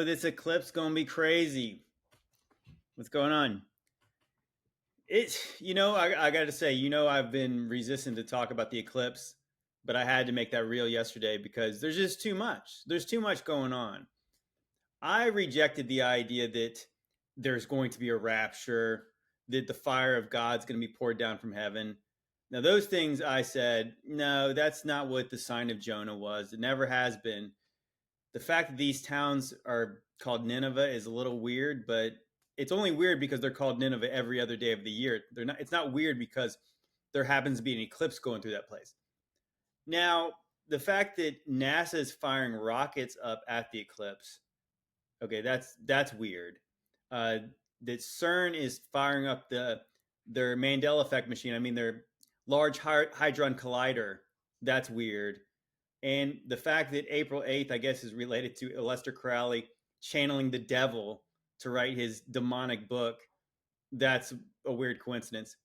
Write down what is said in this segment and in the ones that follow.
this eclipse gonna be crazy. What's going on? I got to say, I've been resistant to talk about the eclipse, but I had to make that real yesterday because there's just too much. There's too much going on. I rejected the idea that there's going to be a rapture, that the fire of God's going to be poured down from heaven. Now, those things I said, no, that's not what the sign of Jonah was. It never has been. The fact that these towns are called Nineveh is a little weird, but it's only weird because they're called Nineveh every other day of the year. They're not. It's not weird because there happens to be an eclipse going through that place. Now, the fact that NASA is firing rockets up at the eclipse, okay, that's weird. Uh, that CERN is firing up their Mandela effect machine. I mean, their Large Hadron Collider. That's weird. And the fact that April 8th, I guess, is related to Aleister Crowley channeling the devil to write his demonic book, that's a weird coincidence.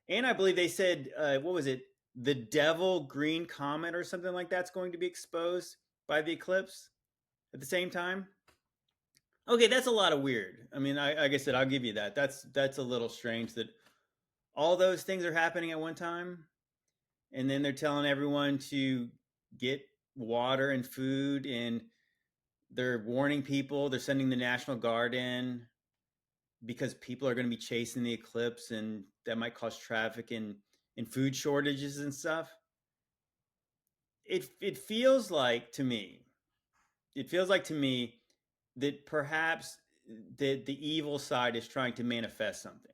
And I believe they said, what was it? The devil green comet or something like that's going to be exposed by the eclipse at the same time. Okay, that's a lot of weird. I mean, like I said, I'll give you that. That's a little strange that all those things are happening at one time, and then they're telling everyone to get water and food, and they're warning people. They're sending the National Guard in because people are going to be chasing the eclipse, and that might cause traffic and food shortages and stuff. It feels like to me, that perhaps the evil side is trying to manifest something.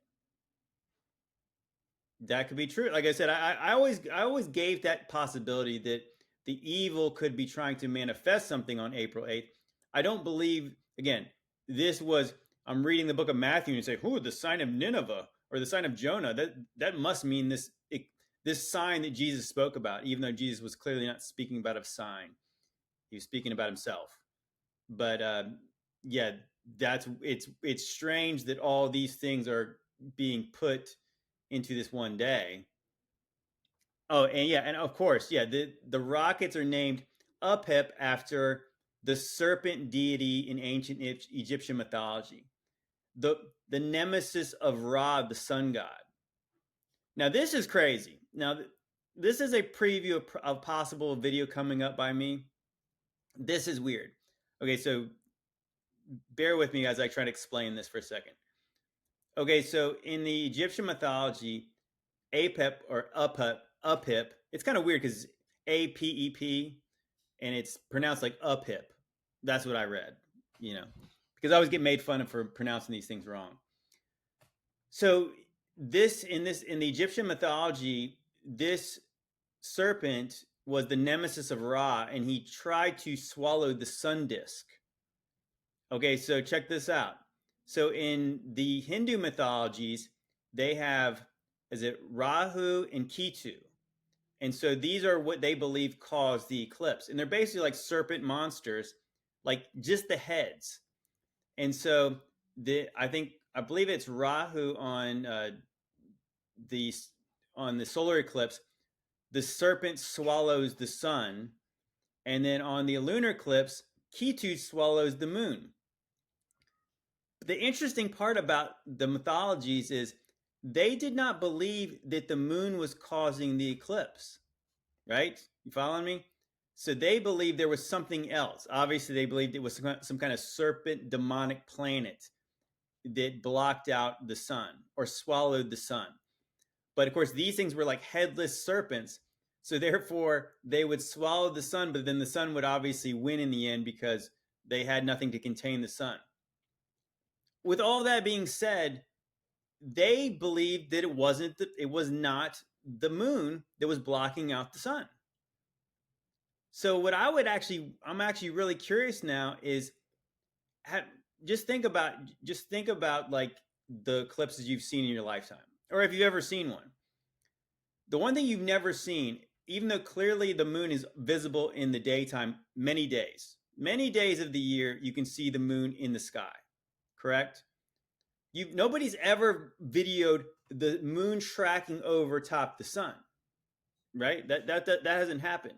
That could be true. Like I said, I always gave that possibility that the evil could be trying to manifest something on April 8th. I don't believe, again, this was, I'm reading the book of Matthew and say, who, the sign of Nineveh or the sign of Jonah, that must mean this sign that Jesus spoke about, even though Jesus was clearly not speaking about a sign. He was speaking about himself. But yeah, it's strange that all these things are being put into this one day. Oh, and yeah, and of course, yeah, the rockets are named Uphip after the serpent deity in ancient Egyptian mythology, the the nemesis of Ra, the sun god. Now this is crazy. Now this is a preview of possible video coming up by me. This is weird. Okay, so bear with me as I try to explain this for a second. Okay, so in the Egyptian mythology, Apep or Uphip, it's kind of weird because Apep, and it's pronounced like Uphip. That's what I read, because I always get made fun of for pronouncing these things wrong. So in the Egyptian mythology, this serpent was the nemesis of Ra, and he tried to swallow the sun disk. Okay, so check this out. So in the Hindu mythologies, they have, is it Rahu and Ketu? And so these are what they believe caused the eclipse. And they're basically like serpent monsters, like just the heads. And so I believe it's Rahu on the solar eclipse. The serpent swallows the sun, and then on the lunar eclipse, Ketu swallows the moon. The interesting part about the mythologies is they did not believe that the moon was causing the eclipse, right? You following me? So they believed there was something else. Obviously, they believed it was some kind of serpent demonic planet that blocked out the sun or swallowed the sun. But of course, these things were like headless serpents. So therefore, they would swallow the sun, but then the sun would obviously win in the end because they had nothing to contain the sun. With all that being said, they believed that it was not the moon that was blocking out the sun. So what I'm actually really curious now is just think about like the eclipses you've seen in your lifetime, or if you've ever seen one. The one thing you've never seen, even though clearly the moon is visible in the daytime, many days of the year, you can see the moon in the sky. Correct? Nobody's ever videoed the moon tracking over top the sun, right? That hasn't happened.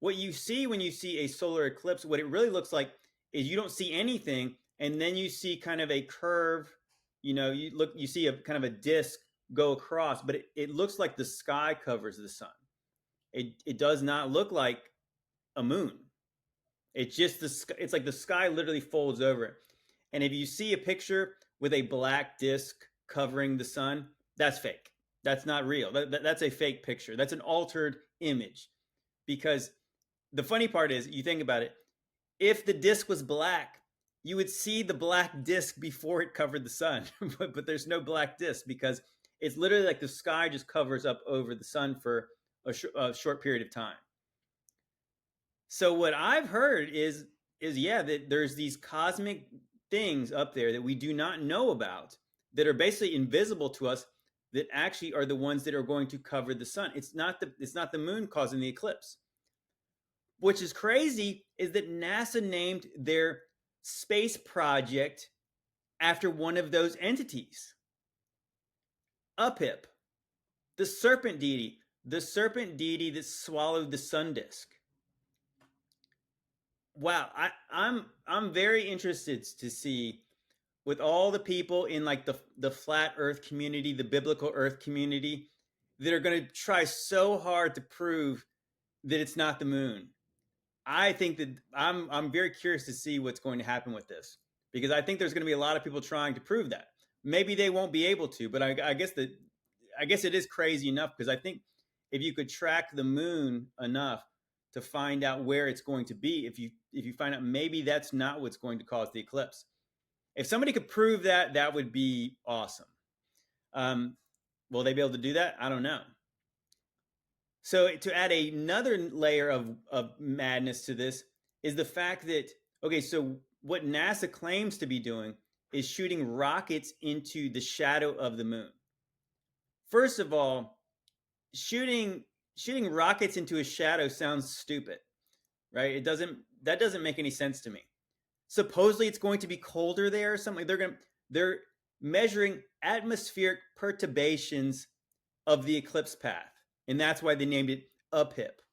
What you see when you see a solar eclipse, what it really looks like is you don't see anything, and then you see kind of a curve. You see a kind of a disc go across, but it looks like the sky covers the sun. It does not look like a moon. It's just it's like the sky literally folds over it. And if you see a picture with a black disc covering the sun, that's fake. That's not real. That's a fake picture. That's an altered image. Because the funny part is, you think about it, if the disc was black, you would see the black disc before it covered the sun. But there's no black disc because it's literally like the sky just covers up over the sun for a short period of time. So what I've heard is yeah, that there's these cosmic things up there that we do not know about that are basically invisible to us, that actually are the ones that are going to cover the sun. It's not the moon causing the eclipse. Which is crazy is that NASA named their space project after one of those entities. Uphip, the serpent deity that swallowed the sun disk. Wow, I'm very interested to see, with all the people in like the flat Earth community, the biblical Earth community, that are going to try so hard to prove that it's not the moon. I think that I'm very curious to see what's going to happen with this, because I think there's going to be a lot of people trying to prove that. Maybe they won't be able to, but I guess it is crazy enough, because I think if you could track the moon enough to find out where it's going to be, if you find out maybe that's not what's going to cause the eclipse. If somebody could prove that, that would be awesome. Will they be able to do that? I don't know. So to add another layer of madness to this is the fact that, okay, so what NASA claims to be doing is shooting rockets into the shadow of the moon. First of all, shooting rockets into a shadow sounds stupid, right? That doesn't make any sense to me. Supposedly it's going to be colder there or something. They're measuring atmospheric perturbations of the eclipse path. And that's why they named it Uphip.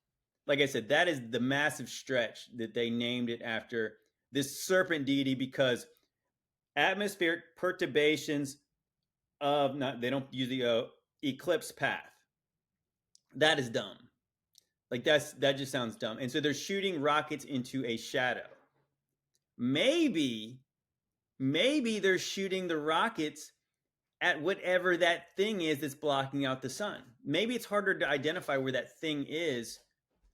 Like I said, that is the massive stretch that they named it after this serpent deity, because atmospheric perturbations of, not, they don't use the eclipse path. That is dumb. Like that just sounds dumb. And so they're shooting rockets into a shadow. Maybe they're shooting the rockets at whatever that thing is that's blocking out the sun. Maybe it's harder to identify where that thing is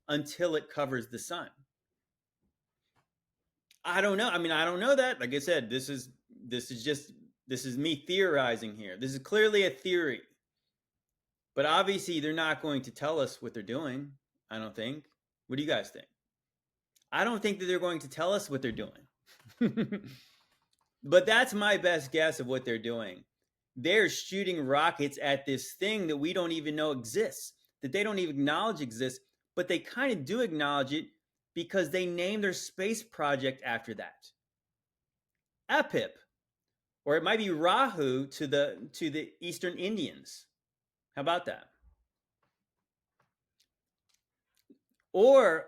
until it covers the sun. I don't know. I mean, I don't know that. Like I said, this is me theorizing here. This is clearly a theory. But obviously they're not going to tell us what they're doing, I don't think. What do you guys think? I don't think that they're going to tell us what they're doing. But that's my best guess of what they're doing. They're shooting rockets at this thing that we don't even know exists, that they don't even acknowledge exists, but they kind of do acknowledge it because they named their space project after that. Apip, or it might be Rahu to the Eastern Indians. How about that? Or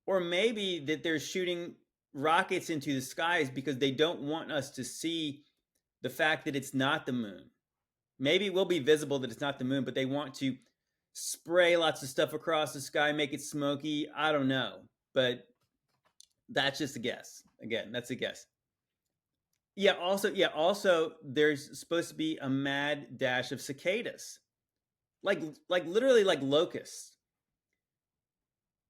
maybe that they're shooting rockets into the skies because they don't want us to see the fact that it's not the moon. Maybe it will be visible that it's not the moon, but they want to spray lots of stuff across the sky, make it smoky. I don't know, but that's just a guess. Again, that's a guess. Yeah, also there's supposed to be a mad dash of cicadas. Like literally like locusts.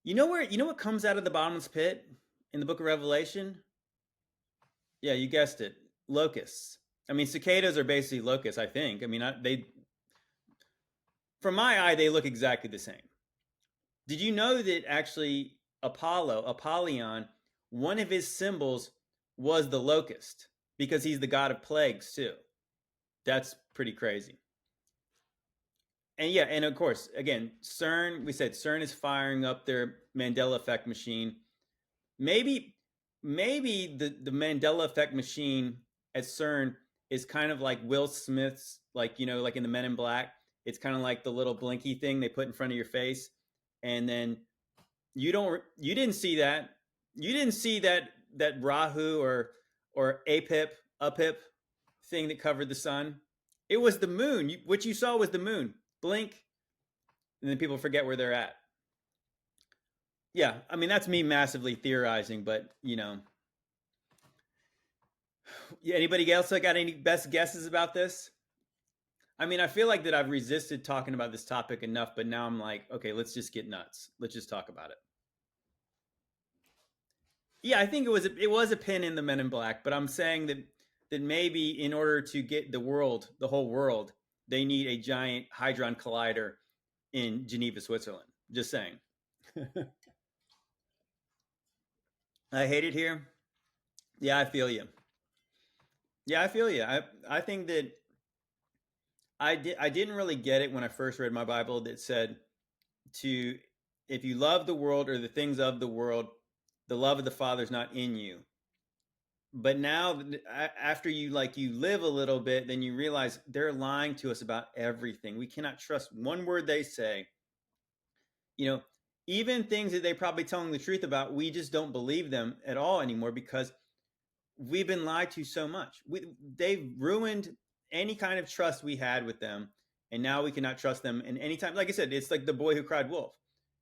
You know what comes out of the bottomless pit in the book of Revelation? Yeah, you guessed it. Locusts. I mean, cicadas are basically locusts, I think. I mean, from my eye, they look exactly the same. Did you know that actually Apollyon, one of his symbols was the locust, because he's the god of plagues too? That's pretty crazy. And yeah, and of course, again, CERN, we said CERN is firing up their Mandela effect machine. Maybe the Mandela effect machine at CERN is kind of like Will Smith's, like, like in the Men in Black. It's kind of like the little blinky thing they put in front of your face. And then you didn't see that. You didn't see that that Rahu or Apip thing that covered the sun? It was the moon. What you saw was the moon. Blink, and then people forget where they're at. Yeah, I mean that's me massively theorizing, but anybody else that got any best guesses about this? I mean, I feel like that I've resisted talking about this topic enough, but now I'm like, okay, let's just get nuts. Let's just talk about it. Yeah, I think it was a pin in the Men in Black, but I'm saying that maybe in order to get the whole world, they need a giant hadron collider in Geneva, Switzerland. Just saying. I hate it here. Yeah, I feel you. Yeah, I feel you. I think that I didn't really get it when I first read my Bible that said to if you love the world or the things of the world, the love of the Father is not in you. But now after you live a little bit, then you realize they're lying to us about everything. We cannot trust one word they say. You know, even things that they probably telling the truth about, we just don't believe them at all anymore because we've been lied to so much. They've ruined any kind of trust we had with them, and now we cannot trust them. And anytime, like I said, it's like the boy who cried wolf.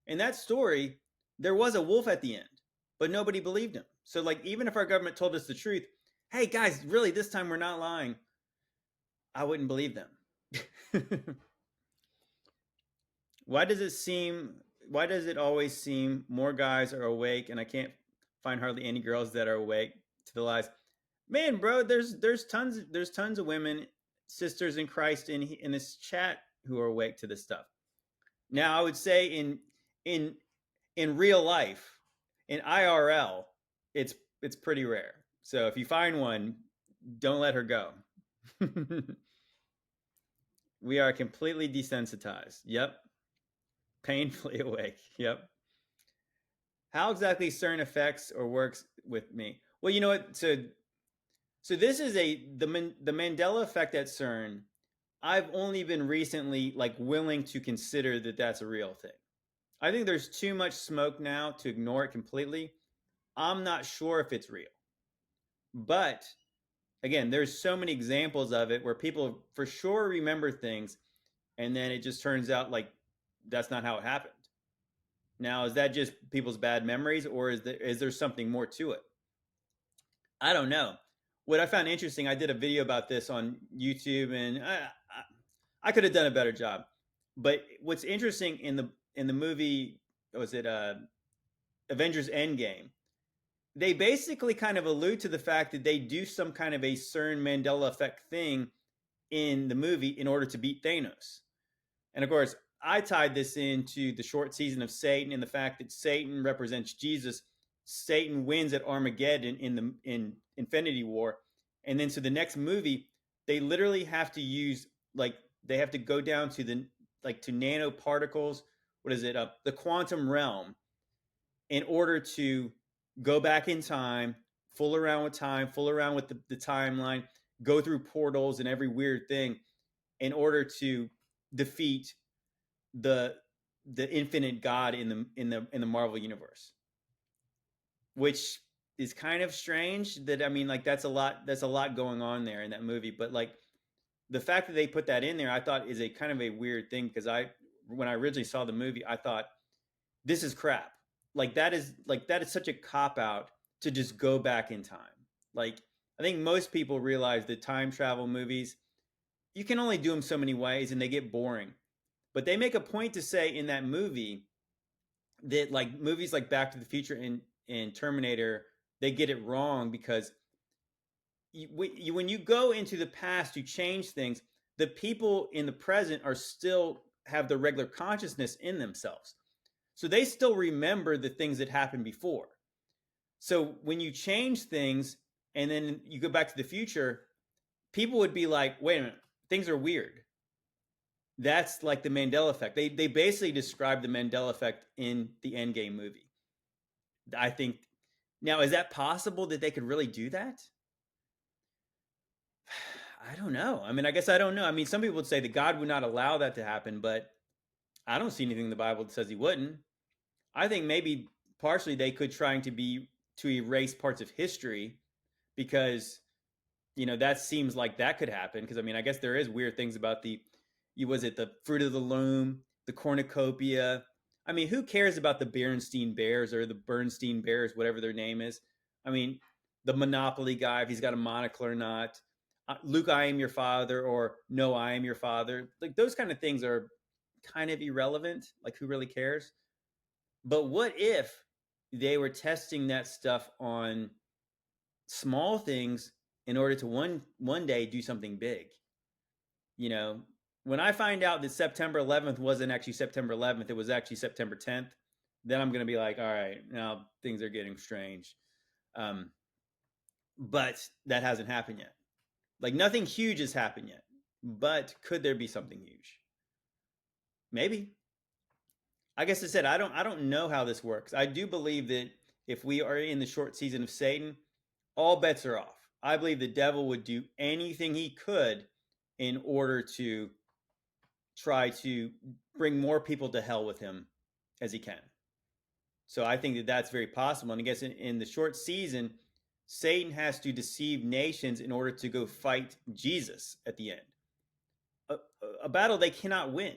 In that story, there was a wolf at the end, but nobody believed him. So, like, even if our government told us the truth, hey guys, really, this time we're not lying, I wouldn't believe them. Why does it seem? Why does it always seem more guys are awake, and I can't find hardly any girls that are awake to the lies? Man, bro, there's tons of women, sisters in Christ in this chat who are awake to this stuff. Now, I would say in in real life, in IRL, it's pretty rare. So if you find one, don't let her go. We are completely desensitized. Yep. Painfully awake. Yep. How exactly CERN affects or works with me? Well, you know what? So this is the Mandela effect at CERN. I've only been recently like willing to consider that that's a real thing. I think there's too much smoke now to ignore it completely. I'm not sure if it's real. But again, there's so many examples of it where people for sure remember things and then it just turns out like that's not how it happened. Now, is that just people's bad memories or is there something more to it? I don't know. What I found interesting, I did a video about this on YouTube, and I could have done a better job. But what's interesting in the movie was it Avengers Endgame? They basically kind of allude to the fact that they do some kind of a CERN Mandela effect thing in the movie in order to beat Thanos. And of course, I tied this into the short season of Satan and the fact that Satan represents Jesus. Satan wins at Armageddon in Infinity War, and then so the next movie they literally have to use like they have to go down to the like to nanoparticles. What is it? The quantum realm in order to go back in time, fool around with time, fool around with the timeline, go through portals and every weird thing in order to defeat the the infinite God in the Marvel universe, which is kind of strange. That I mean, like that's a lot going on there in that movie. But like the fact that they put that in there, I thought is a kind of a weird thing because when I originally saw the movie, I thought this is crap. Like that is such a cop out to just go back in time. Like I think most people realize that time travel movies you can only do them so many ways and they get boring. But they make a point to say in that movie that like movies like Back to the Future and Terminator, they get it wrong because when you go into the past to change things, the people in the present are still have the regular consciousness in themselves. So they still remember the things that happened before. So when you change things and then you go back to the future, people would be like, wait a minute, things are weird. That's like the Mandela effect. They basically describe the Mandela effect in the Endgame movie. I think now is that possible that they could really do that? I don't know. I mean, I guess I don't know. I mean, some people would say that God would not allow that to happen, but I don't see anything in the Bible that says he wouldn't. I think maybe partially they could trying to be to erase parts of history because that seems like that could happen. Because I mean, I guess there is weird things about was it the fruit of the loom, the cornucopia? I mean, who cares about the Berenstein Bears or the Bernstein Bears, whatever their name is? I mean, the Monopoly guy, if he's got a monocle or not. Luke, I am your father, or no, I am your father. Like those kind of things are kind of irrelevant. Like, who really cares? But what if they were testing that stuff on small things in order to one day do something big? You know, when I find out that September 11th wasn't actually September 11th, it was actually September 10th, then I'm going to be like, all right, now things are getting strange. Um, but that hasn't happened yet. Like nothing huge has happened yet. But could there be something huge? Maybe. I guess I said I don't know how this works. I do believe that if we are in the short season of Satan, all bets are off. I believe the devil would do anything he could in order to try to bring more people to hell with him as he can. So I think that that's very possible. And I guess in the short season, Satan has to deceive nations in order to go fight Jesus at the end. A battle they cannot win.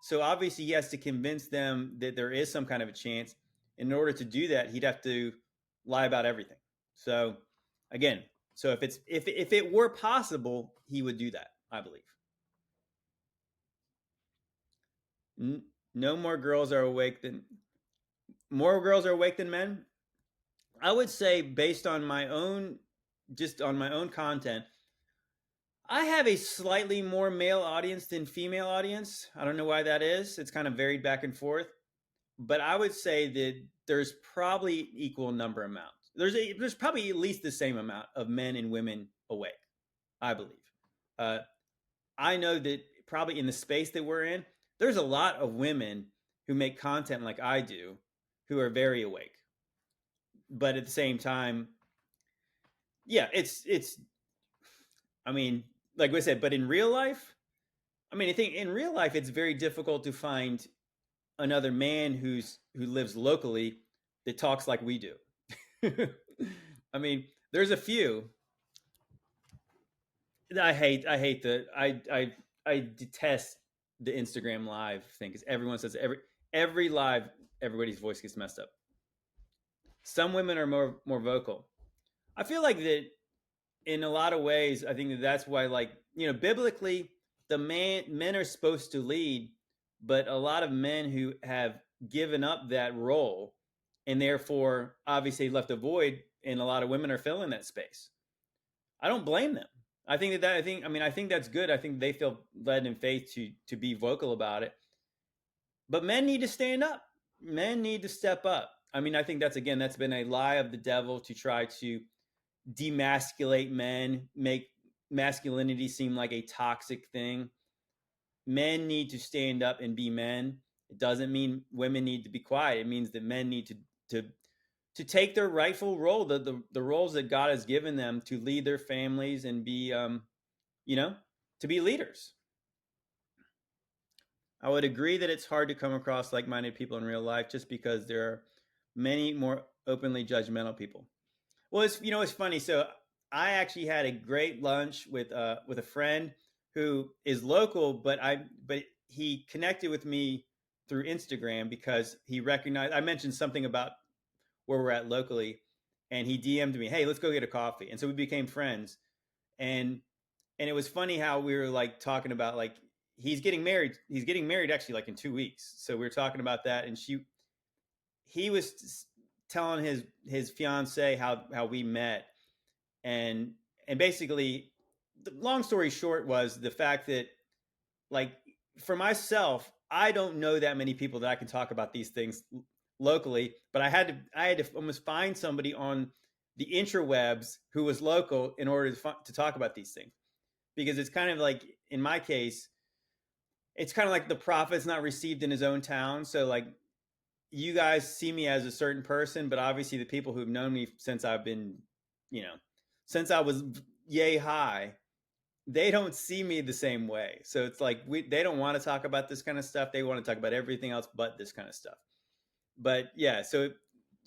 So obviously he has to convince them that there is some kind of a chance. In order to do that, he'd have to lie about everything. So again, so if it were possible, he would do that, I believe. No more girls are awake than more girls are awake than men. I would say based on my own just on my own content, I have a slightly more male audience than female audience. I don't know why that is. It's kind of varied back and forth, but I would say that there's probably equal number amount. There's probably at least the same amount of men and women awake. I believe. Uh, I know that probably in the space that we're in, there's a lot of women who make content like I do, who are very awake. But at the same time, yeah, it's. I mean, like I said, but in real life, I mean, I think in real life it's very difficult to find another man who lives locally that talks like we do. I mean, there's a few. I detest the Instagram live thing because everyone says every live everybody's voice gets messed up. Some women are more vocal. I feel like that in a lot of ways. I think that's why, like, biblically, the men are supposed to lead, but a lot of men who have given up that role and therefore obviously left a void, and a lot of women are filling that space. I don't blame them. I think I think that's good. I think they feel led in faith to be vocal about it. But men need to stand up. Men need to step up. I mean, I think that's been a lie of the devil to try to demasculate men, make masculinity seem like a toxic thing. Men need to stand up and be men. It doesn't mean women need to be quiet. It means that men need to take their rightful role, the roles that God has given them to lead their families and be to be leaders. I would agree that it's hard to come across like-minded people in real life just because there are many more openly judgmental people. Well, it's funny. So I actually had a great lunch with a friend who is local, but he connected with me through Instagram because he recognized I mentioned something about where we're at locally, and he DM'd me, "Hey, let's go get a coffee." And so we became friends, and it was funny how we were like talking about like he's getting married. He's getting married actually like in 2 weeks. So we were talking about that, and he was telling his fiance how we met, and basically, the long story short was the fact that, like, for myself, I don't know that many people that I can talk about these things locally, but I had to almost find somebody on the interwebs who was local in order to talk about these things, because it's kind of like in my case, it's kind of like the prophet's not received in his own town. So like you guys see me as a certain person, but obviously the people who've known me since I've been, since I was yay high, they don't see me the same way. So it's like they don't want to talk about this kind of stuff. They want to talk about everything else but this kind of stuff. But yeah, so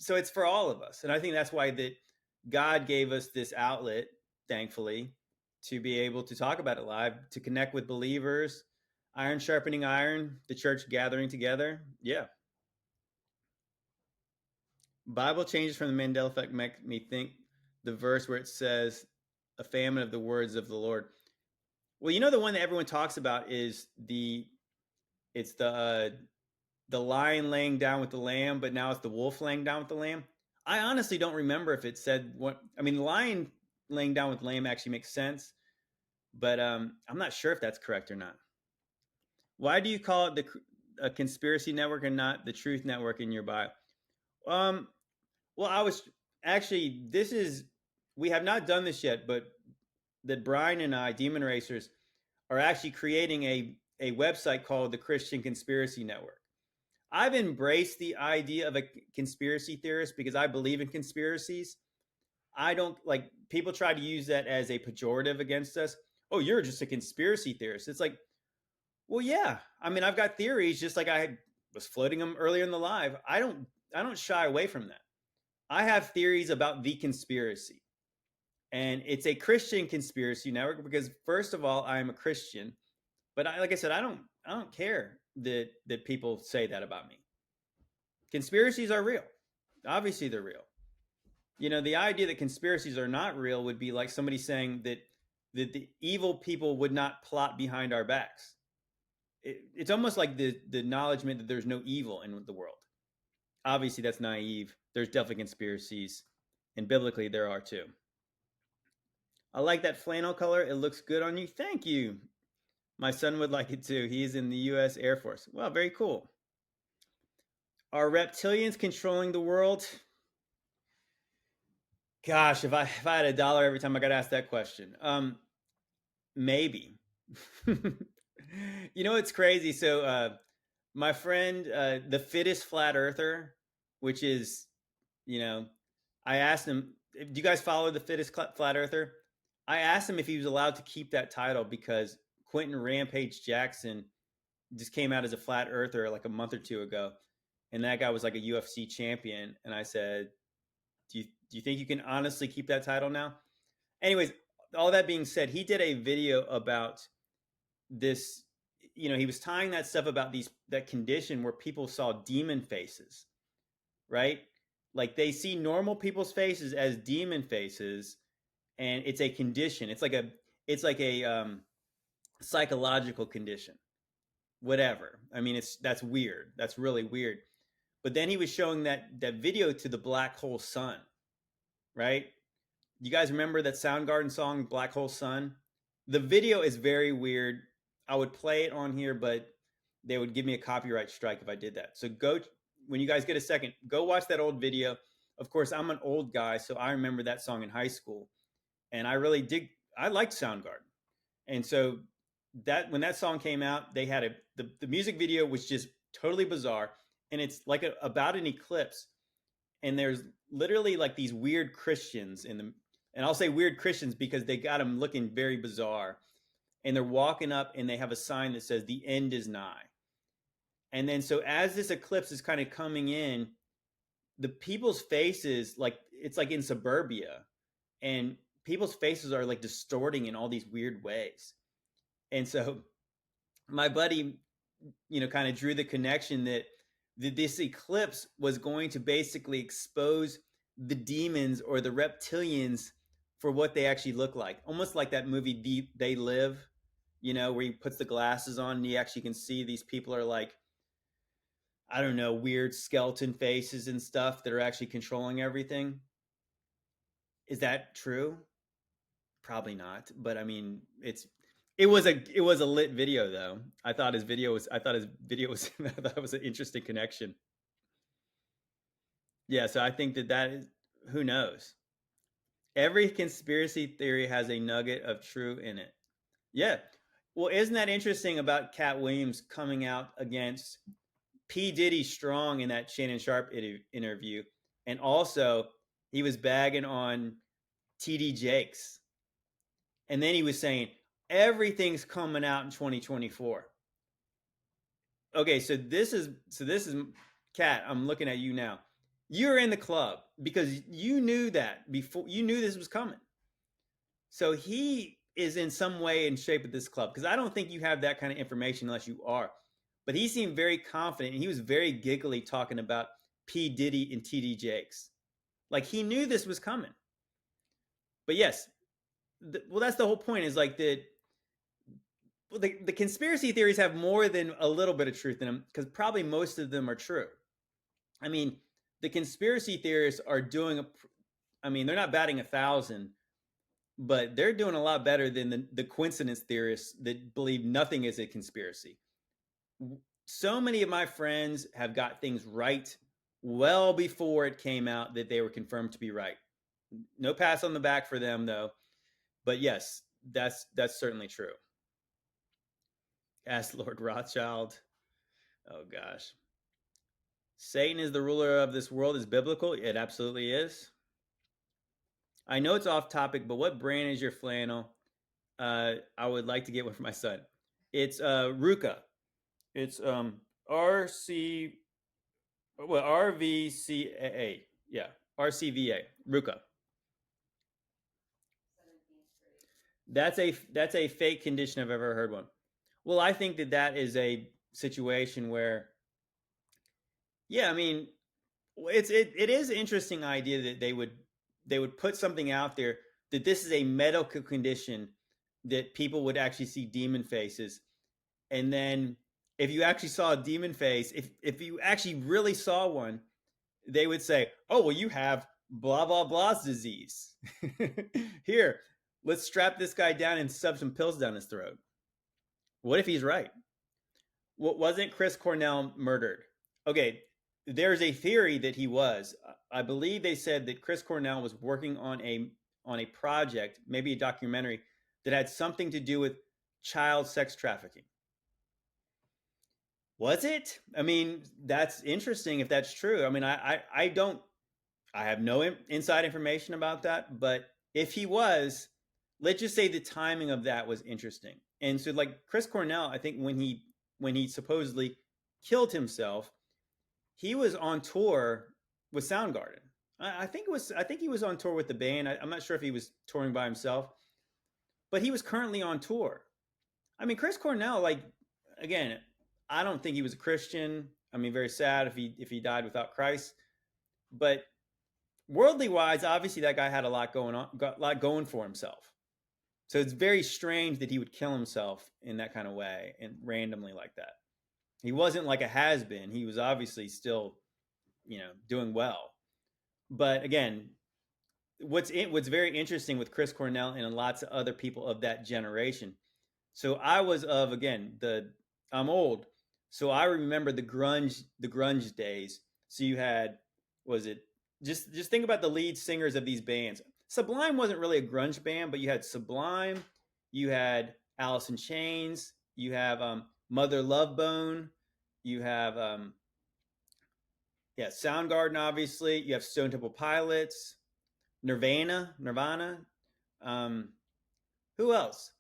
so it's for all of us, and I think that's why that God gave us this outlet, thankfully, to be able to talk about it live, to connect with believers, iron sharpening iron, the church gathering together. Yeah. Bible changes from the Mandela effect make me think the verse where it says, "A famine of the words of the Lord." Well, the one that everyone talks about is it's the lion laying down with the lamb, but now it's the wolf laying down with the lamb. I honestly don't remember if it said what. I mean, the lion laying down with the lamb actually makes sense, but I'm not sure if that's correct or not. Why do you call it a conspiracy network and not the truth network in your bio? Um, well, I was actually this is we have not done this yet, but that Brian and I, Demon Racers, are actually creating a website called the Christian Conspiracy Network. I've embraced the idea of a conspiracy theorist because I believe in conspiracies. I don't like people try to use that as a pejorative against us. Oh, you're just a conspiracy theorist. It's like, well, yeah. I mean, I've got theories just like I was floating them earlier in the live. I don't shy away from that. I have theories about the conspiracy. And it's a Christian conspiracy network because first of all, I'm a Christian. But like I said, I don't care that people say that about me. Conspiracies are real. Obviously, they're real. The idea that conspiracies are not real would be like somebody saying that the evil people would not plot behind our backs. It's almost like the acknowledgement that there's no evil in the world. Obviously, that's naive. There's definitely conspiracies, and biblically, there are too. I like that flannel color. It looks good on you. Thank you. My son would like it too. He's in the U.S. Air Force. Well, very cool. Are reptilians controlling the world? Gosh, if I had a dollar every time I got asked that question, maybe. It's crazy. So, my friend, the fittest flat earther, which is, you know, I asked him, do you guys follow the fittest flat earther? I asked him if he was allowed to keep that title because Quentin Rampage Jackson just came out as a flat earther like a month or two ago, and that guy was like a UFC champion. And I said, do you think you can honestly keep that title now? Anyways, all that being said, he did a video about this. He was tying that stuff about that condition where people saw demon faces, right? Like they see normal people's faces as demon faces, and it's a condition. It's like a psychological condition. Whatever. I mean, that's weird. That's really weird. But then he was showing that video to the Black Hole Sun, right? You guys remember that Soundgarden song, Black Hole Sun? The video is very weird. I would play it on here, but they would give me a copyright strike if I did that. So when you guys get a second, go watch that old video. Of course, I'm an old guy, so I remember that song in high school. And I liked Soundgarden. And so when that song came out, they had the music video was just totally bizarre. And it's like about an eclipse. And there's literally like these weird Christians and I'll say weird Christians because they got them looking very bizarre. And they're walking up and they have a sign that says the end is nigh. And then so as this eclipse is kind of coming in, the people's faces, like it's like in suburbia, and people's faces are like distorting in all these weird ways. And so my buddy, kind of drew the connection that this eclipse was going to basically expose the demons or the reptilians for what they actually look like. Almost like that movie They Live, where he puts the glasses on and you actually can see these people are like, I don't know, weird skeleton faces and stuff that are actually controlling everything. Is that true? Probably not, but I mean, it was a lit video though. I thought his video was I thought it was an interesting connection. Yeah, so I think that is, who knows. Every conspiracy theory has a nugget of true in it. Yeah. Well, isn't that interesting about Cat Williams coming out against P. Diddy strong in that Shannon Sharp interview? And also, he was bagging on TD Jakes. And then he was saying, everything's coming out in 2024. Okay, so this is Kat, I'm looking at you now. You're in the club because you knew that before, you knew this was coming. So he is in some way in shape of this club because I don't think you have that kind of information unless you are. But he seemed very confident and he was very giggly talking about P. Diddy and TD Jakes. Like he knew this was coming. But yes, well, that's the whole point is like the conspiracy theories have more than a little bit of truth in them because probably most of them are true. I mean, the conspiracy theorists are doing I mean, they're not batting 1,000, but they're doing a lot better than the coincidence theorists that believe nothing is a conspiracy. So many of my friends have got things right well before it came out that they were confirmed to be right. No pass on the back for them though. But yes, that's certainly true. Ask Lord Rothschild. Oh gosh. Satan is the ruler of this world is biblical. It absolutely is. I know it's off topic, but what brand is your flannel? I would like to get one for my son. It's Ruka. It's RC well RVCA. Yeah, RCVA. Ruka. That's a fake condition I've ever heard one. Well, I think that is a situation where, yeah, I mean, it is an interesting idea that they would put something out there that this is a medical condition that people would actually see demon faces, and then if you actually saw a demon face, if you actually really saw one, they would say, "Oh, well, you have blah blah blah's disease. Here, let's strap this guy down and shove some pills down his throat." What if he's right? Wasn't Chris Cornell murdered? Okay, there's a theory that he was. I believe they said that Chris Cornell was working on a project, maybe a documentary that had something to do with child sex trafficking. Was it? I mean, that's interesting if that's true. I mean, I don't, I have no inside information about that, but if he was, let's just say the timing of that was interesting. And so, like Chris Cornell, I think when he supposedly killed himself, he was on tour with Soundgarden. I think he was on tour with the band. I'm not sure if he was touring by himself, but he was currently on tour. I mean, Chris Cornell, like again, I don't think he was a Christian. I mean, very sad if he died without Christ. But worldly wise, obviously that guy had a lot going on, got a lot going for himself. So it's very strange that he would kill himself in that kind of way and randomly like that. He wasn't like a has been. He was obviously still, doing well. But again, what's very interesting with Chris Cornell and lots of other people of that generation. So I was of again I'm old, so I remember the grunge days. So you had was it just think about the lead singers of these bands. Sublime wasn't really a grunge band, but you had Sublime, you had Alice in Chains, you have Mother Love Bone, you have yeah, Soundgarden, obviously. You have Stone Temple Pilots, Nirvana. Um, who else?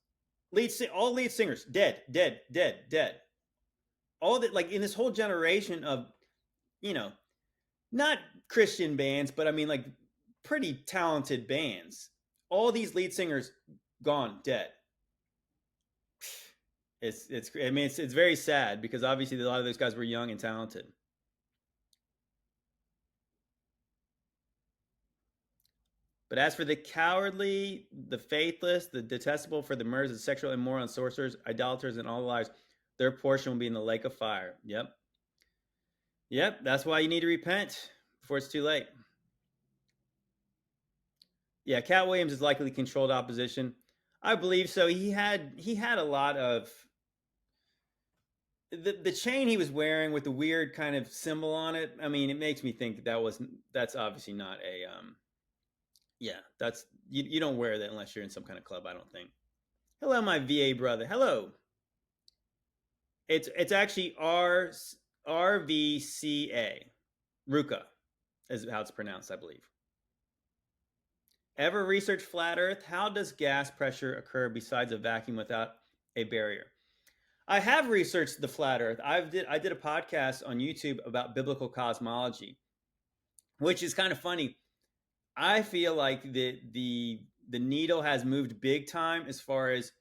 All lead singers, dead, dead, dead, dead. All that, like in this whole generation of, you know, not Christian bands, but I mean like pretty talented bands. All these lead singers gone, dead. I mean it's very sad because obviously a lot of those guys were young and talented. But as for the cowardly, the faithless, the detestable, for the murders, the sexual, immoral, and sorcerers, idolaters, and all liars, their portion will be in the lake of fire. Yep. Yep. That's why you need to repent before it's too late. Yeah, Cat Williams is likely controlled opposition. I believe so. He had a lot of the chain he was wearing with the weird kind of symbol on it. I mean, it makes me think that's obviously not a yeah, that's you don't wear that unless you're in some kind of club, I don't think. Hello, my VA brother. Hello. It's actually RVCA. Ruka is how it's pronounced, I believe. Ever researched flat Earth? How does gas pressure occur besides a vacuum without a barrier? I have researched the flat Earth. I did a podcast on YouTube about biblical cosmology, which is kind of funny. I feel like the needle has moved big time as far as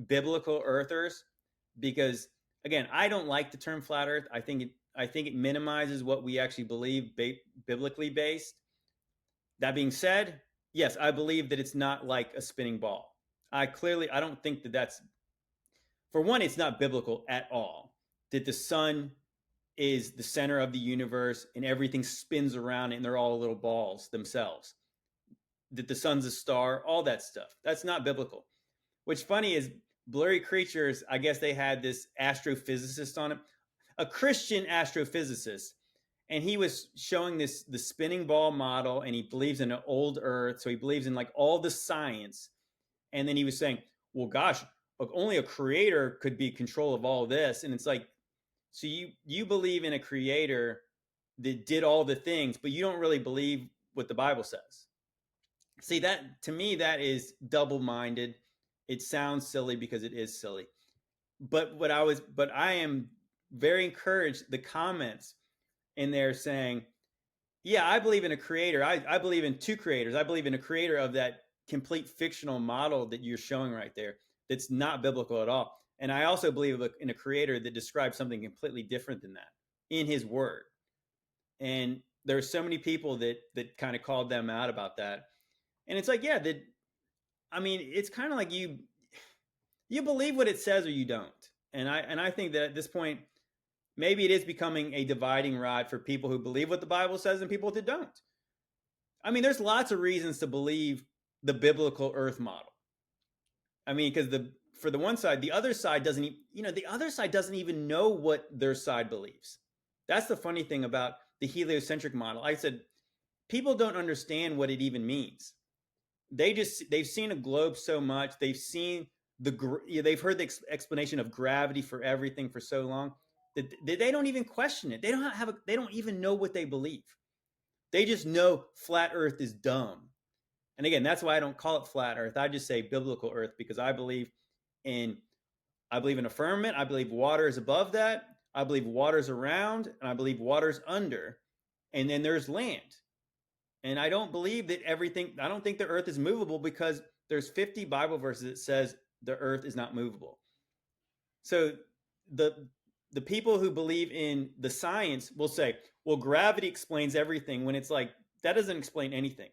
biblical earthers, because again, I don't like the term flat Earth. I think it minimizes what we actually believe biblically based. That being said, yes, I believe that it's not like a spinning ball. I don't think that that's, for one, it's not biblical at all. That the sun is the center of the universe and everything spins around it and they're all little balls themselves. That the sun's a star, all that stuff. That's not biblical. What's funny is Blurry Creatures, I guess they had this astrophysicist on it, a Christian astrophysicist, and he was showing this the spinning ball model, and he believes in an old Earth, so he believes in like all the science. And then he was saying, well, gosh, look, only a creator could be in control of all this. And it's like, so you believe in a creator that did all the things, but you don't really believe what the Bible says. See, that to me, that is double-minded. It sounds silly because it is silly. But I am very encouraged, the comments in there saying, yeah, I believe in a creator. I believe in two creators. I believe in a creator of that complete fictional model that you're showing right there that's not biblical at all. And I also believe in a creator that describes something completely different than that in his word. And there's so many people that kind of called them out about that. And it's like, yeah, I mean, it's kind of like you believe what it says or you don't. And I think that at this point, maybe it is becoming a dividing rod for people who believe what the Bible says and people that don't. I mean, there's lots of reasons to believe the biblical earth model. I mean, because for the one side, the other side doesn't, the other side doesn't even know what their side believes. That's the funny thing about the heliocentric model. I said, people don't understand what it even means. They've seen a globe so much. They've heard the explanation of gravity for everything for so long that they don't even question it. They don't even know what they believe. They just know flat Earth is dumb. And again, that's why I don't call it flat Earth. I just say biblical Earth, because I believe in a firmament. I believe water is above that. I believe water's around, and I believe water's under, and then there's land. And I don't believe that I don't think the earth is movable, because there's 50 Bible verses that says the earth is not movable. So the people who believe in the science will say, well, gravity explains everything, when it's like, that doesn't explain anything.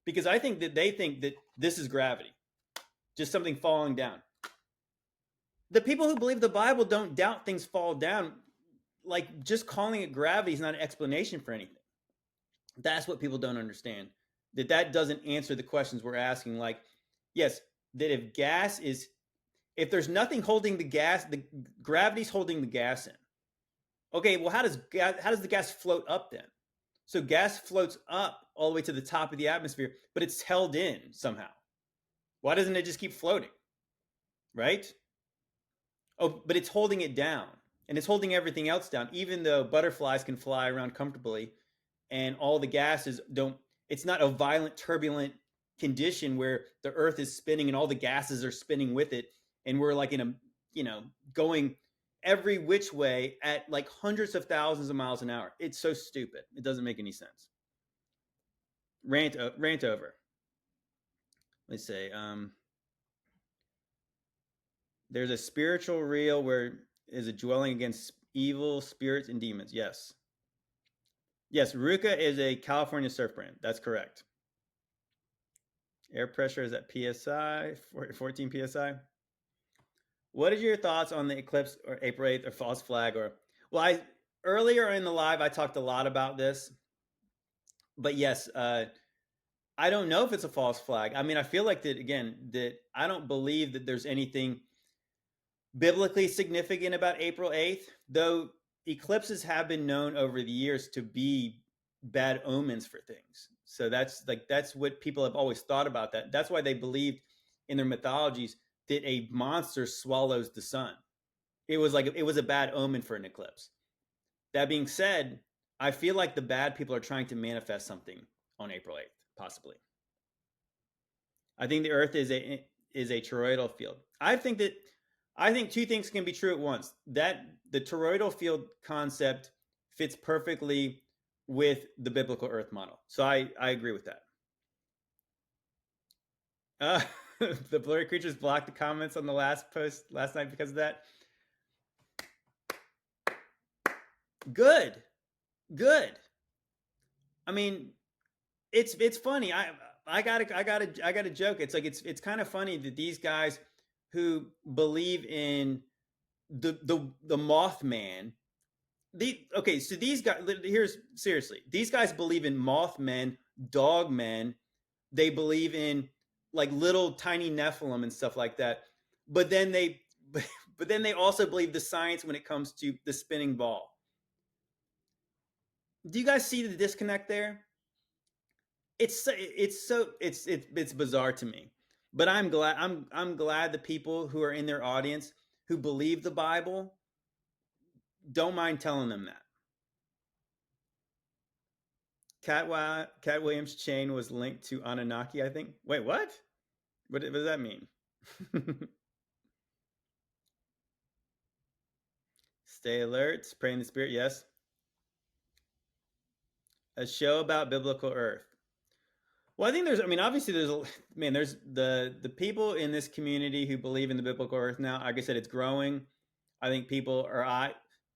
Because I think that they think that this is gravity, just something falling down. The people who believe the Bible don't doubt things fall down. Like, just calling it gravity is not an explanation for anything. That's what people don't understand. That doesn't answer the questions we're asking. Like, yes, that if there's nothing holding the gas, the gravity's holding the gas in. Okay, well, how does the gas float up then? So gas floats up all the way to the top of the atmosphere, but it's held in somehow. Why doesn't it just keep floating? Right? Oh, but it's holding it down, and it's holding everything else down, even though butterflies can fly around comfortably and all the gases don't. It's not a violent, turbulent condition where the earth is spinning and all the gases are spinning with it, and we're like in a, going every which way at like hundreds of thousands of miles an hour. It's so stupid. It doesn't make any sense. Rant over. Let's say, there's a spiritual real where is a dwelling against evil spirits and demons. Yes. Yes, Ruka is a California surf brand. That's correct. Air pressure is at PSI, 14 PSI. What is your thoughts on the eclipse or April 8th or false flag? Earlier in the live, I talked a lot about this. But yes, I don't know if it's a false flag. I mean, I feel like that I don't believe that there's anything biblically significant about April 8th, though eclipses have been known over the years to be bad omens for things. So that's what people have always thought about that. That's why they believed in their mythologies that a monster swallows the sun. It was a bad omen for an eclipse. That being said, I feel like the bad people are trying to manifest something on April 8th, possibly. I think the earth is a toroidal field. I think two things can be true at once. That the toroidal field concept fits perfectly with the biblical Earth model. So I agree with that. Uh, the blurry creatures blocked the comments on the last post last night because of that. Good, good. I mean, it's funny. I got a joke. It's like it's kind of funny that these guys who believe in the Mothman. Okay, so these guys, here's seriously, these guys believe in Mothmen, dogmen. They believe in like little tiny Nephilim and stuff like that. But then they, but then they also believe the science when it comes to the spinning ball. Do you guys see the disconnect there? It's bizarre to me. But I'm glad the people who are in their audience who believe the Bible don't mind telling them that. Cat Williams' chain was linked to Anunnaki, I think. Wait, what? What does that mean? Stay alert. Pray in the spirit. Yes. A show about biblical Earth. Well, I think there's. I mean, obviously, there's the people in this community who believe in the biblical Earth now. Like I said, it's growing. I think people are.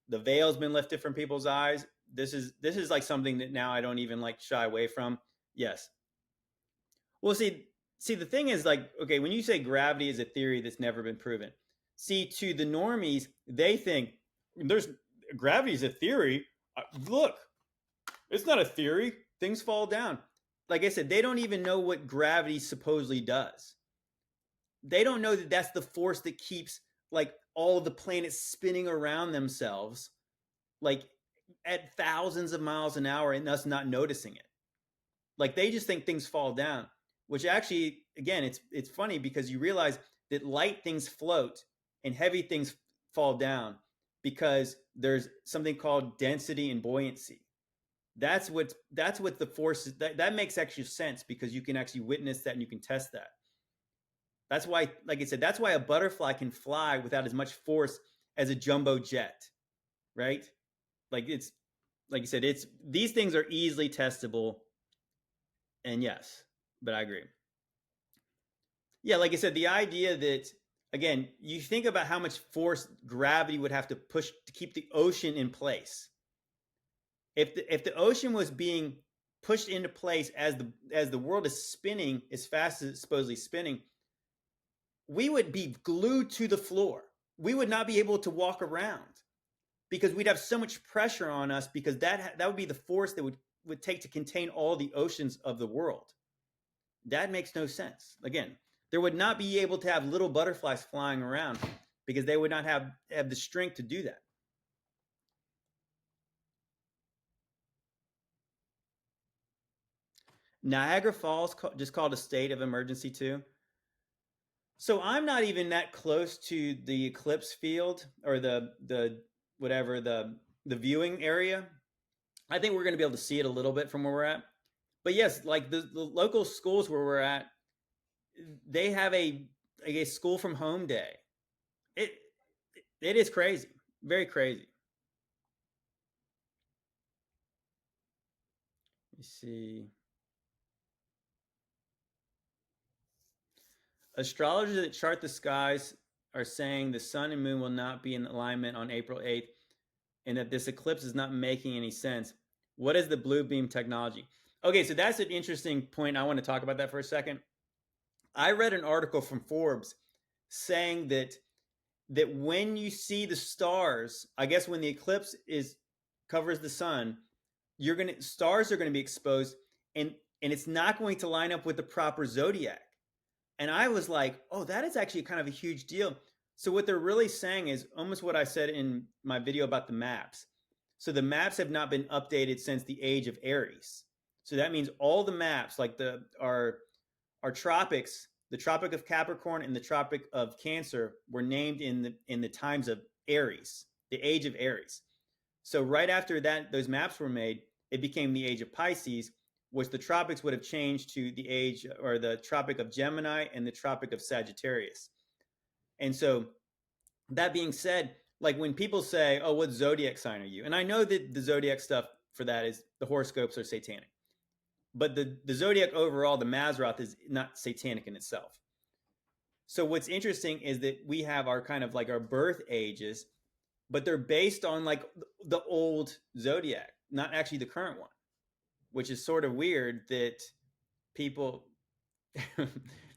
The veil's been lifted from people's eyes. This is like something that now I don't even like shy away from. Yes. Well, see, the thing is, like, okay, when you say gravity is a theory that's never been proven, see, to the normies, they think there's gravity is a theory. Look, it's not a theory. Things fall down. Like I said, they don't even know what gravity supposedly does. They don't know that that's the force that keeps like all of the planets spinning around themselves, like at thousands of miles an hour, and us not noticing it. Like they just think things fall down, which actually, again, it's funny because you realize that light things float and heavy things fall down because there's something called density and buoyancy. That's what the force is. That makes actually sense because you can actually witness that and you can test that. That's why, like I said, that's why a butterfly can fly without as much force as a jumbo jet, right? Like it's like you said, it's these things are easily testable, and yes, but I agree. Yeah, like I said, the idea that again, you think about how much force gravity would have to push to keep the ocean in place. If the ocean was being pushed into place as the world is spinning as fast as it's supposedly spinning, we would be glued to the floor. We would not be able to walk around because we'd have so much pressure on us because that would be the force that would take to contain all the oceans of the world. That makes no sense. Again, there would not be able to have little butterflies flying around because they would not have the strength to do that. Niagara Falls just called a state of emergency too. So I'm not even that close to the eclipse field or the whatever the viewing area. I think we're going to be able to see it a little bit from where we're at. But yes, like the local schools where we're at, they have a school from home day. It it is crazy, very crazy. Let me see. Astrologers that chart the skies are saying the sun and moon will not be in alignment on April 8th and that this eclipse is not making any sense. What is the blue beam technology? Okay, so that's an interesting point. I want to talk about that for a second. I read an article from Forbes saying that when you see the stars, I guess when the eclipse is covers the sun, stars are gonna be exposed, and it's not going to line up with the proper zodiac. And I was like, oh, that is actually kind of a huge deal. So what they're really saying is almost what I said in my video about the maps. So the maps have not been updated since the age of Aries. So that means all the maps, like our tropics, the Tropic of Capricorn and the Tropic of Cancer, were named in the times of Aries, the age of Aries. So right after that, those maps were made, it became the age of Pisces, which the tropics would have changed to the age or the Tropic of Gemini and the Tropic of Sagittarius. And so that being said, like when people say, "Oh, what zodiac sign are you?" And I know that the zodiac stuff for that is the horoscopes are satanic. But the zodiac overall, the Mazzaroth, is not satanic in itself. So what's interesting is that we have our kind of like our birth ages, but they're based on like the old zodiac, not actually the current one, which is sort of weird that people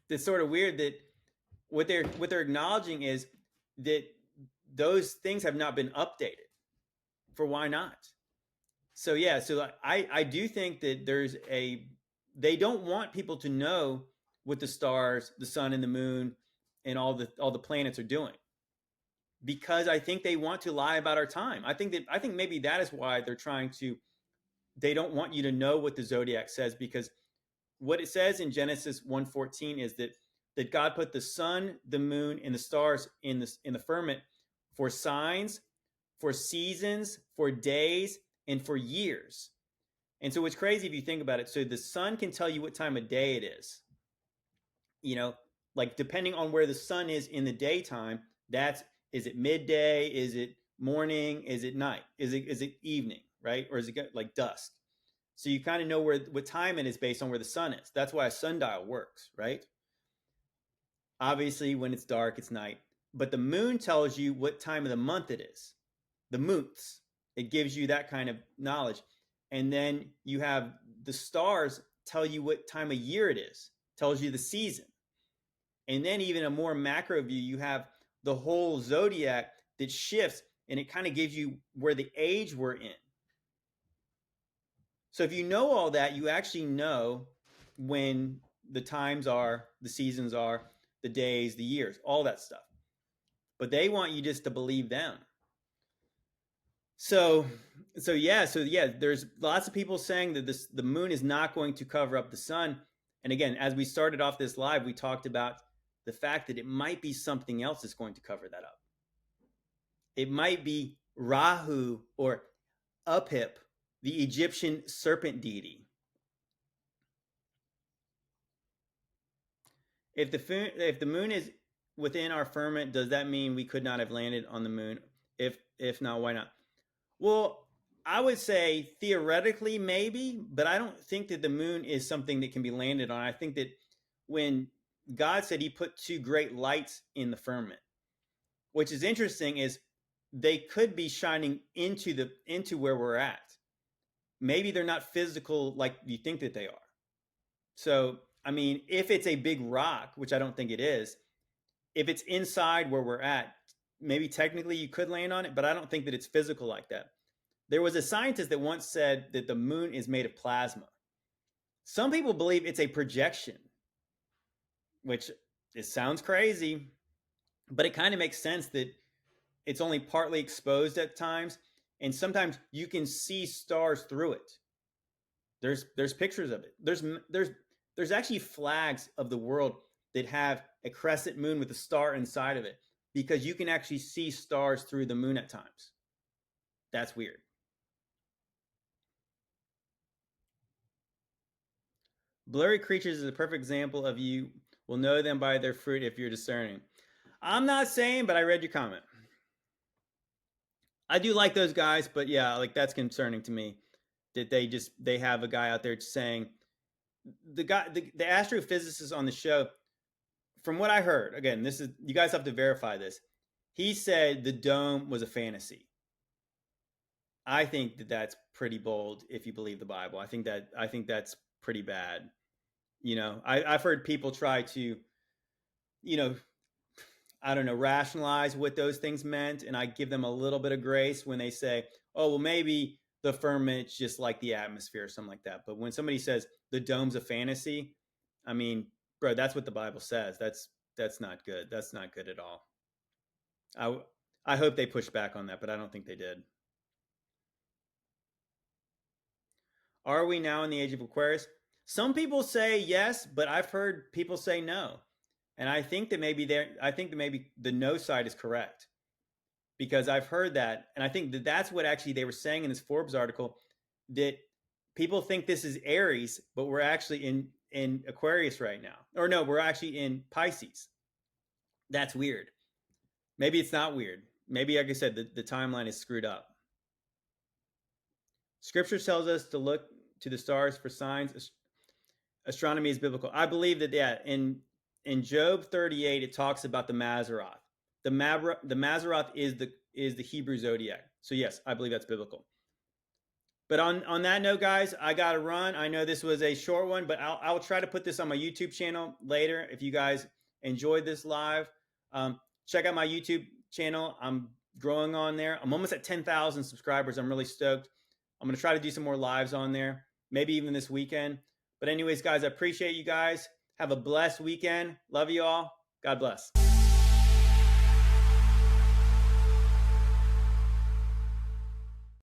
it's sort of weird that what they're acknowledging is that those things have not been updated. For why not? So yeah, so I do think that they don't want people to know what the stars, the sun, and the moon, and all the planets are doing, because I think they want to lie about our time. I think maybe that is why they don't want you to know what the zodiac says, because what it says in Genesis 1:14 is that God put the sun, the moon, and the stars in the firmament for signs, for seasons, for days, and for years. And so what's crazy if you think about it, so the sun can tell you what time of day it is. You know, like depending on where the sun is in the daytime, is it midday, is it morning, is it night, is it evening, right? Or is it like dusk? So you kind of know what time it is based on where the sun is. That's why a sundial works, right? Obviously, when it's dark, it's night. But the moon tells you what time of the month it is. The months. It gives you that kind of knowledge. And then you have the stars tell you what time of year it is, tells you the season. And then even a more macro view, you have the whole zodiac that shifts, and it kind of gives you where the age we're in. So if you know all that, you actually know when the times are, the seasons are, the days, the years, all that stuff. But they want you just to believe them. So yeah, there's lots of people saying that the moon is not going to cover up the sun. And again, as we started off this live, we talked about the fact that it might be something else that's going to cover that up. It might be Rahu or Uphip, the Egyptian serpent deity. If the moon is within our firmament, does that mean we could not have landed on the moon? If not, why not? Well, I would say theoretically maybe, but I don't think that the moon is something that can be landed on. I think that when God said he put two great lights in the firmament, which is interesting, is they could be shining into where we're at. Maybe they're not physical like you think that they are. So, I mean, if it's a big rock, which I don't think it is, if it's inside where we're at, maybe technically you could land on it, but I don't think that it's physical like that. There was a scientist that once said that the moon is made of plasma. Some people believe it's a projection, which it sounds crazy, but it kind of makes sense that it's only partly exposed at times, and sometimes you can see stars through it. There's pictures of it. There's actually flags of the world that have a crescent moon with a star inside of it, because you can actually see stars through the moon at times. That's weird. Blurry creatures is a perfect example of you will know them by their fruit if you're discerning. I'm not saying, but I read your comment. I do like those guys, but yeah, like that's concerning to me that they have a guy out there saying the astrophysicist on the show, from what I heard, again, this is, you guys have to verify this. He said the dome was a fantasy. I think that that's pretty bold if you believe the Bible. I think that's pretty bad. I've heard people try to, I don't know, rationalize what those things meant, and I give them a little bit of grace when they say, "Oh, well, maybe the firmament's just like the atmosphere or something like that." But when somebody says the dome's a fantasy, I mean, bro, that's what the Bible says. That's not good. That's not good at all. I hope they push back on that, but I don't think they did. Are we now in the age of Aquarius? Some people say yes, but I've heard people say no. And I think that maybe the no side is correct, because I've heard that, and I think that that's what actually they were saying in this Forbes article, that people think this is Aries, but we're actually in Aquarius right now. Or no, we're actually in Pisces. That's weird. Maybe it's not weird. Maybe, like I said, the timeline is screwed up. Scripture tells us to look to the stars for signs. Astronomy is biblical. I believe that, yeah, in Job 38 it talks about the Mazzaroth. The Mazzaroth is the Hebrew zodiac. So yes, I believe that's biblical. But on that note, guys, I got to run. I know this was a short one, but I'll try to put this on my YouTube channel later. If you guys enjoyed this live, check out my YouTube channel. I'm growing on there. I'm almost at 10,000 subscribers. I'm really stoked. I'm going to try to do some more lives on there, maybe even this weekend. But anyways, guys, I appreciate you guys. Have a blessed weekend. Love you all. God bless.